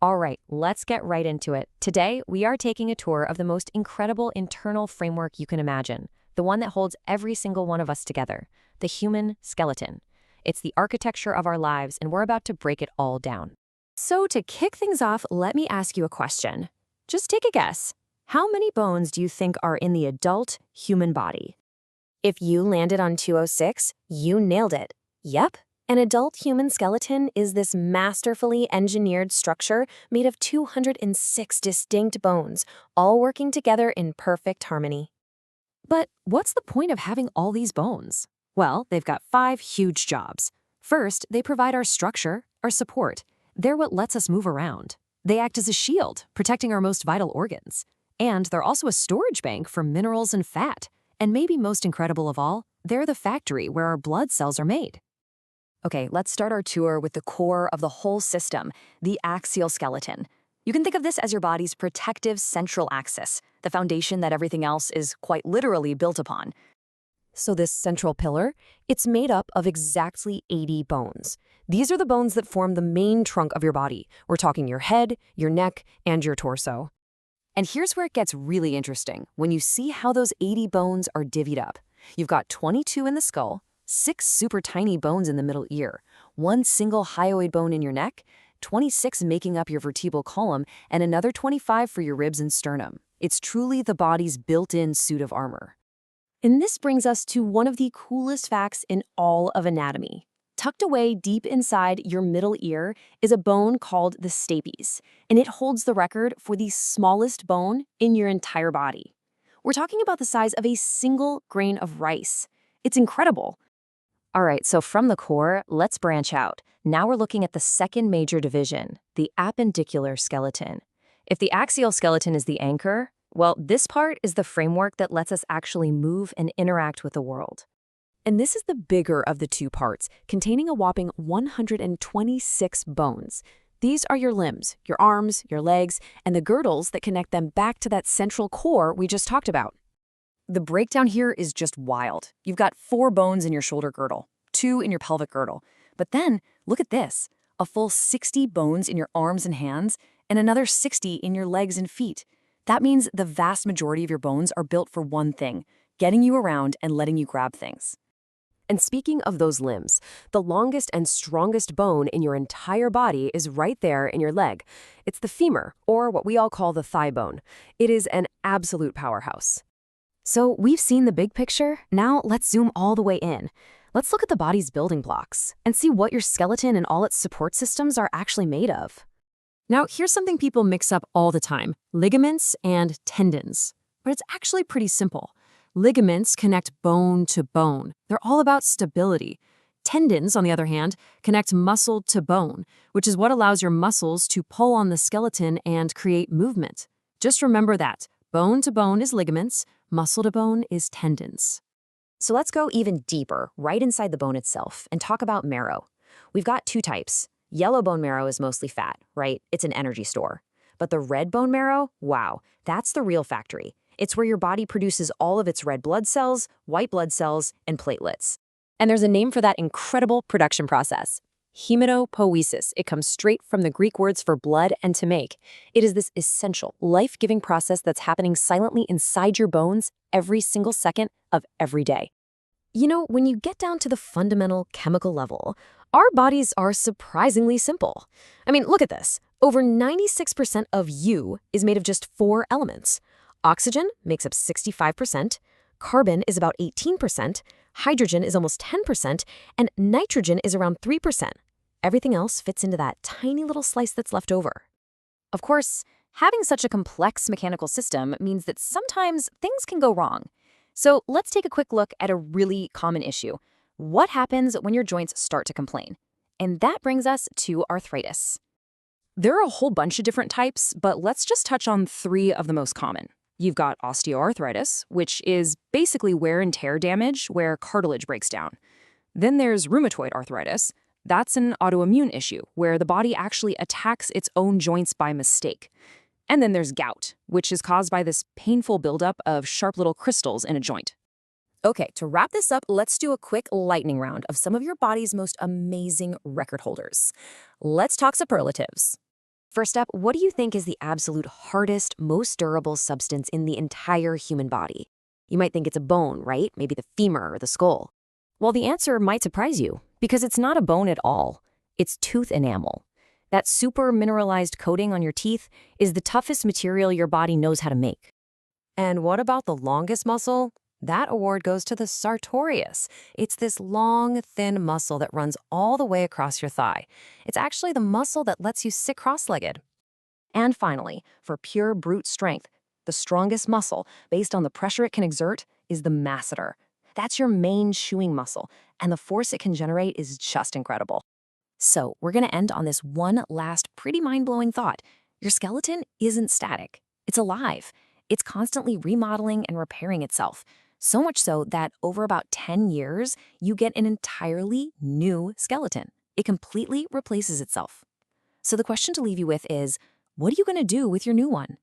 All right, let's get right into it. Today, we are taking a tour of the most incredible internal framework you can imagine, the one that holds every single one of us together, the human skeleton. It's the architecture of our lives, and we're about to break it all down. So to kick things off, let me ask you a question. Just take a guess. How many bones do you think are in the adult human body? If you landed on 206, you nailed it. Yep. An adult human skeleton is this masterfully engineered structure made of 206 distinct bones, all working together in perfect harmony. But what's the point of having all these bones? Well, they've got 5 huge jobs. First, they provide our structure, our support. They're what lets us move around. They act as a shield, protecting our most vital organs. And they're also a storage bank for minerals and fat. And maybe most incredible of all, they're the factory where our blood cells are made. Okay, let's start our tour with the core of the whole system, the axial skeleton. You can think of this as your body's protective central axis, the foundation that everything else is quite literally built upon. So this central pillar, it's made up of exactly 80 bones. These are the bones that form the main trunk of your body. We're talking your head, your neck, and your torso. And here's where it gets really interesting, when you see how those 80 bones are divvied up. You've got 22 in the skull, 6 super tiny bones in the middle ear, 1 single hyoid bone in your neck, 26 making up your vertebral column, and another 25 for your ribs and sternum. It's truly the body's built-in suit of armor. And this brings us to one of the coolest facts in all of anatomy. Tucked away deep inside your middle ear is a bone called the stapes, and it holds the record for the smallest bone in your entire body. We're talking about the size of a single grain of rice. It's incredible. All right, so from the core, let's branch out. Now we're looking at the second major division, the appendicular skeleton. If the axial skeleton is the anchor, well, this part is the framework that lets us actually move and interact with the world. And this is the bigger of the two parts, containing a whopping 126 bones. These are your limbs, your arms, your legs, and the girdles that connect them back to that central core we just talked about. The breakdown here is just wild. You've got 4 bones in your shoulder girdle, 2 in your pelvic girdle. But then, look at this, a full 60 bones in your arms and hands, and another 60 in your legs and feet. That means the vast majority of your bones are built for one thing, getting you around and letting you grab things. And speaking of those limbs, the longest and strongest bone in your entire body is right there in your leg. It's the femur, or what we all call the thigh bone. It is an absolute powerhouse. So we've seen the big picture, now let's zoom all the way in. Let's look at the body's building blocks and see what your skeleton and all its support systems are actually made of. Now, here's something people mix up all the time, ligaments and tendons. But it's actually pretty simple. Ligaments connect bone to bone. They're all about stability. Tendons, on the other hand, connect muscle to bone, which is what allows your muscles to pull on the skeleton and create movement. Just remember that. Bone to bone is ligaments, muscle to bone is tendons. So let's go even deeper, right inside the bone itself, and talk about marrow. We've got 2 types. Yellow bone marrow is mostly fat, right? It's an energy store. But the red bone marrow, wow, that's the real factory. It's where your body produces all of its red blood cells, white blood cells, and platelets. And there's a name for that incredible production process. Hematopoiesis. It comes straight from the Greek words for blood and to make. It is this essential, life-giving process that's happening silently inside your bones every single second of every day. You know, when you get down to the fundamental chemical level, our bodies are surprisingly simple. I mean, look at this. Over 96% of you is made of just 4 elements. Oxygen makes up 65%, carbon is about 18%, hydrogen is almost 10%, and nitrogen is around 3%. Everything else fits into that tiny little slice that's left over. Of course, having such a complex mechanical system means that sometimes things can go wrong. So let's take a quick look at a really common issue. What happens when your joints start to complain? And that brings us to arthritis. There are a whole bunch of different types, but let's just touch on 3 of the most common. You've got osteoarthritis, which is basically wear and tear damage where cartilage breaks down. Then there's rheumatoid arthritis. That's an autoimmune issue where the body actually attacks its own joints by mistake. And then there's gout, which is caused by this painful buildup of sharp little crystals in a joint. Okay, to wrap this up, let's do a quick lightning round of some of your body's most amazing record holders. Let's talk superlatives. First up, what do you think is the absolute hardest, most durable substance in the entire human body? You might think it's a bone, right? Maybe the femur or the skull. Well, the answer might surprise you, because it's not a bone at all. It's tooth enamel. That super mineralized coating on your teeth is the toughest material your body knows how to make. And what about the longest muscle? That award goes to the sartorius. It's this long, thin muscle that runs all the way across your thigh. It's actually the muscle that lets you sit cross-legged. And finally, for pure brute strength, the strongest muscle, based on the pressure it can exert, is the masseter. That's your main chewing muscle, and the force it can generate is just incredible. So, we're going to end on this one last pretty mind-blowing thought. Your skeleton isn't static. It's alive. It's constantly remodeling and repairing itself. So much so that over about 10 years, you get an entirely new skeleton. It completely replaces itself. So the question to leave you with is, what are you going to do with your new one?